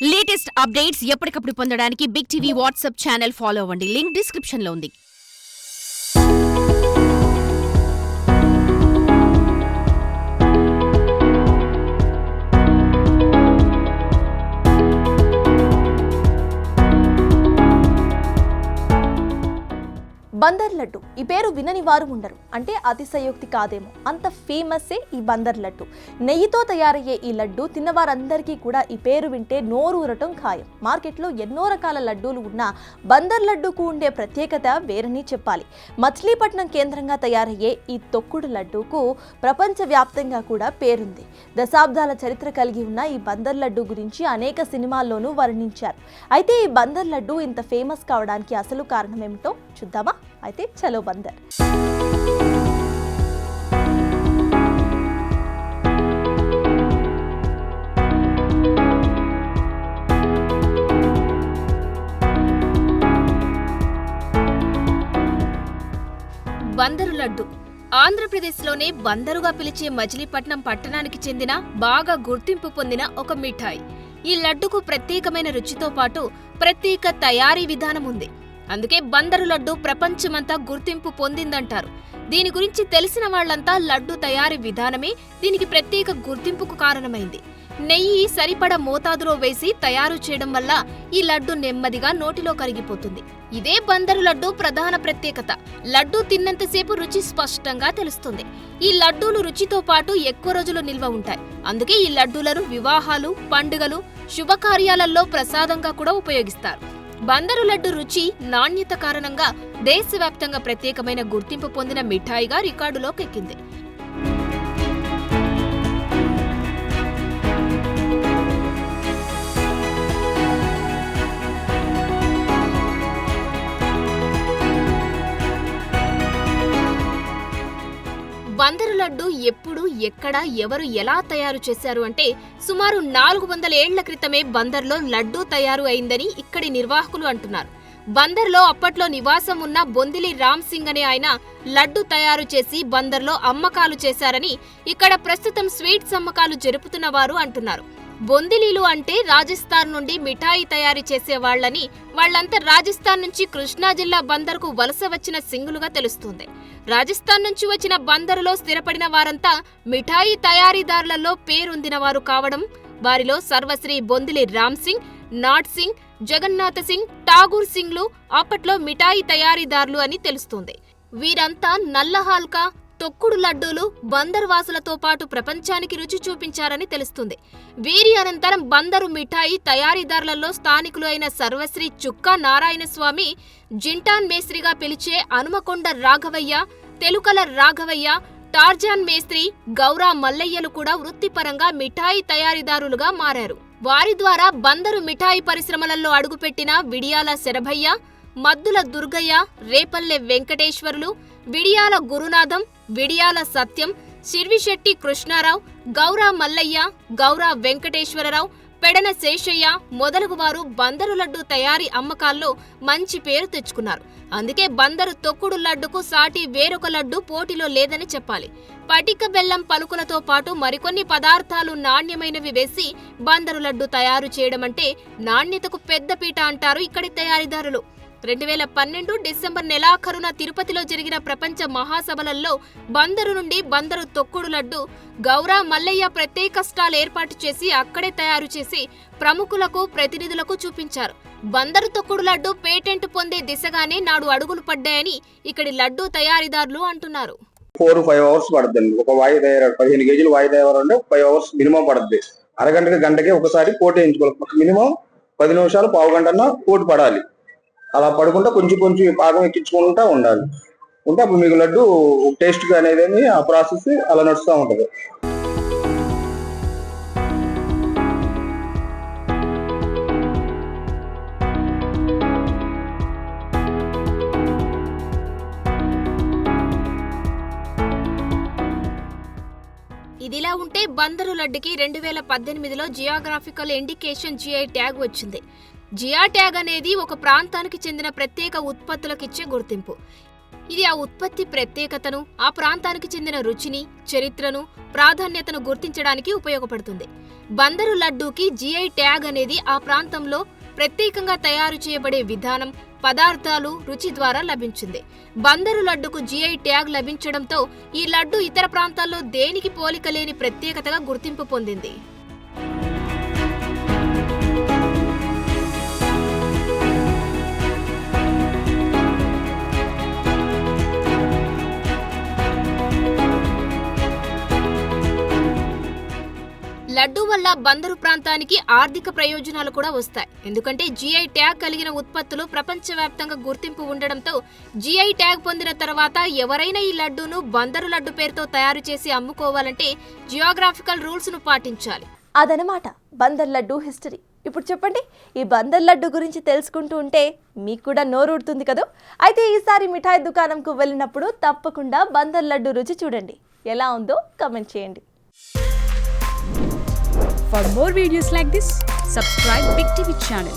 Latest updates ఎప్పటికప్పుడు పొందడానికి big TV WhatsApp channel follow అవ్వండి. లింక్ డిస్క్రిప్షన్ లో ఉంది. బందర్ లడ్డు ఈ పేరు వినని వారు ఉండరు. అంటే అతిశయోక్తి కాదేమో, అంత ఫేమస్సే ఈ బందర్ లడ్డు. నెయ్యితో తయారయ్యే ఈ లడ్డు తిన్నవారందరికీ కూడా ఈ పేరు వింటే నోరూరటం ఖాయం. మార్కెట్లో ఎన్నో రకాల లడ్డూలు ఉన్నా బందర్ లడ్డూకు ఉండే ప్రత్యేకత వేరని చెప్పాలి. మచిలీపట్నం కేంద్రంగా తయారయ్యే ఈ తొక్కుడు లడ్డూకు ప్రపంచవ్యాప్తంగా కూడా పేరుంది. దశాబ్దాల చరిత్ర కలిగి ఉన్న ఈ బందర్ లడ్డు గురించి అనేక సినిమాల్లోనూ వర్ణించారు. అయితే ఈ బందర్ లడ్డు ఇంత ఫేమస్ కావడానికి అసలు కారణం ఏమిటో చూద్దామా? అయితే చలో బందర్. బందరు లడ్డు ఆంధ్రప్రదేశ్లోనే బందరుగా పిలిచే మచిలీపట్నం పట్టణానికి చెందిన బాగా గుర్తింపు పొందిన ఒక మిఠాయి. ఈ లడ్డుకు ప్రత్యేకమైన రుచితో పాటు ప్రత్యేక తయారీ విధానం ఉంది. అందుకే బందరు లడ్డు ప్రపంచమంతా గుర్తింపు పొందిందంటారు. దీని గురించి తెలిసిన వాళ్లంతా లడ్డు తయారీ విధానమే దీనికి ప్రత్యేక గుర్తింపుకు కారణమైంది. నెయ్యి సరిపడ మోతాదులో వేసి తయారు చేయడం వల్ల ఈ లడ్డు నెమ్మదిగా నోటిలో కరిగిపోతుంది. ఇదే బందరు లడ్డు ప్రధాన ప్రత్యేకత. లడ్డు తిన్నంతసేపు రుచి స్పష్టంగా తెలుస్తుంది. ఈ లడ్డూలు రుచితో పాటు ఎక్కువ రోజులు నిల్వ ఉంటాయి. అందుకే ఈ లడ్డూలను వివాహాలు, పండుగలు, శుభకార్యాలలో ప్రసాదంగా కూడా ఉపయోగిస్తారు. బందరు లడ్డు రుచి, నాణ్యత కారణంగా దేశవ్యాప్తంగా ప్రత్యేకమైన గుర్తింపు పొందిన మిఠాయిగా రికార్డులోకి ఎక్కింది. బందరు లడ్డు ఎప్పుడు, ఎక్కడ, ఎవరు, ఎలా తయారు చేశారు అంటే సుమారు 400 ఏళ్ల క్రితమే బందర్లో లడ్డూ తయారు అయిందని ఇక్కడి నిర్వాహకులు అంటున్నారు. బందర్లో అప్పట్లో నివాసం ఉన్న బొందిలి రామ్ సింగ్ అనే ఆయన లడ్డు తయారు చేసి బందర్లో అమ్మకాలు చేశారని ఇక్కడ ప్రస్తుతం స్వీట్స్ అమ్మకాలు జరుపుతున్న వారు అంటున్నారు. బొందిలీలు అంటే రాజస్థాన్ నుండి మిఠాయి తయారు చేసేవాళ్లని, వాళ్లంతా రాజస్థాన్ నుంచి కృష్ణా జిల్లా బందరుకు వలస వచ్చిన సింగులుగా తెలుస్తుంది. రాజస్థాన్ నుంచి వచ్చిన బందరులో స్థిరపడిన వారంతా మిఠాయి తయారీదారులలో పేరొందిన వారు కావడం, వారిలో సర్వశ్రీ బొందిలి రామ్ సింగ్, నాట్ సింగ్, జగన్నాథ సింగ్, ఠాగూర్ సింగ్లు అప్పట్లో మిఠాయి తయారీదారులు అని తెలుస్తుంది. వీరంతా నల్లహాల్కా, తొక్కుడు లడ్డూలు బందరు వాసులతో పాటు ప్రపంచానికి రుచి చూపించారని తెలుస్తుంది. వీరి అనంతరం బందరు మిఠాయి తయారీదారులలో స్థానికులు అయిన సర్వశ్రీ చుక్కా నారాయణస్వామి, జింటాన్ మేస్త్రిగా పిలిచే హనుమకొండ రాఘవయ్య, తెలుకల రాఘవయ్య, టార్జాన్ మేస్త్రి, గౌరా మల్లయ్యలు కూడా వృత్తిపరంగా మిఠాయి తయారీదారులుగా మారారు. వారి ద్వారా బందరు మిఠాయి పరిశ్రమలలో అడుగుపెట్టిన విడియాల శరభయ్య, మద్దుల దుర్గయ్య, రేపల్లె వెంకటేశ్వరులు, విడియాల గురునాథం, విడియాల సత్యం, శిర్విశెట్టి కృష్ణారావు, గౌరా మల్లయ్య, గౌరా వెంకటేశ్వరరావు, పెడన శేషయ్య మొదలగువారు బందరు లడ్డు తయారీ అమ్మకాల్లో మంచి పేరు తెచ్చుకున్నారు. అందుకే బందరు తొక్కుడు లడ్డుకు సాటి వేరొక లడ్డు పోటీలో లేదని చెప్పాలి. పటిక బెల్లం పలుకులతో పాటు మరికొన్ని పదార్థాలు నాణ్యమైనవి వేసి బందరు లడ్డు తయారు చేయడం అంటే నాణ్యతకు పెద్దపీట అంటారు ఇక్కడి తయారీదారులు. 2012 డిసెంబర్ నెలాఖరున తిరుపతిలో జరిగిన ప్రపంచ మహాసభలలో బందరు నుండి బందరు తొక్కుడు లడ్డు గౌరా మల్లయ్య ప్రత్యేక స్టాల్ ఏర్పాటు చేసి అక్కడే తయారు చేసి ప్రముఖులకు, ప్రతినిధులకు చూపించారు. బందరు తొక్కుడు లడ్డు పేటెంట్ పొందే దిశగానే నాడు అడుగులు పడ్డాయని ఇక్కడి లడ్డు తయారీదారులు అంటున్నారు. 4-5 అవర్స్ పడుతుంది. ఒక వాయిదా 15 కేజీలు వాయిదా అంటే 5 అవర్స్ మినిమం పడుతుంది. అరగంటకి గంటకి ఒకసారి పోటీ వేయించుకోవాలి. మినిమం 10 నిమిషాలు, పావు గంటన్నా పోటీ పడాలి. అలా పడుకుంటా కొంచెం కొంచెం పాకం ఎక్కించుకుంటా ఉండాలి. ఉంటే అప్పుడు మీకు లడ్డు టేస్ట్ అనేది ఆ ప్రాసెస్ అలా నడుస్తూ ఉంటుంది. ఇదిలా ఉంటే బందరు లడ్డుకి 2018లో జియోగ్రాఫికల్ ఇండికేషన్ GI ట్యాగ్ వచ్చింది. జియా ట్యాగ్ అనేది ఒక ప్రాంతానికి చెందిన ప్రత్యేక ఉత్పత్తులకిచ్చే గుర్తింపు. ఇది ఆ ఉత్పత్తి ప్రత్యేకతను, ఆ ప్రాంతానికి చెందిన రుచిని, చరిత్రను, ప్రాధాన్యతను గుర్తించడానికి ఉపయోగపడుతుంది. బందరు లడ్డూకి జిఐ ట్యాగ్ అనేది ఆ ప్రాంతంలో ప్రత్యేకంగా తయారు చేయబడే విధానం, పదార్థాలు, రుచి ద్వారా లభించింది. బందరు లడ్డుకు జిఐ ట్యాగ్ లభించడంతో ఈ లడ్డు ఇతర ప్రాంతాల్లో దేనికి పోలిక లేని ప్రత్యేకతగా గుర్తింపు పొందింది. లడ్డూ వల్ల బందరు ప్రాంతానికి ఆర్థిక ప్రయోజనాలు కూడా వస్తాయి. ఎందుకంటే జిఐ ట్యాగ్ కలిగిన ఉత్పత్తులు ప్రపంచవ్యాప్తంగా గుర్తింపు ఉండడంతో జిఐ ట్యాగ్ పొందిన తర్వాత ఎవరైనా ఈ లడ్డూను బందరు లడ్డు పేరుతో తయారు చేసి అమ్ముకోవాలంటే జియోగ్రాఫికల్ రూల్స్ ను పాటించాలి. అదనమాట బందర్ లడ్డు హిస్టరీ. ఇప్పుడు చెప్పండి, ఈ బందర్ లడ్డు గురించి తెలుసుకుంటూ ఉంటే మీకు కూడా నోరూడుతుంది కదా. అయితే ఈసారి మిఠాయి దుకాణంకు వెళ్ళినప్పుడు తప్పకుండా బందర్ లడ్డు రుచి చూడండి. ఎలా ఉందో కామెంట్ చేయండి. For more videos like this, subscribe Big TV channel.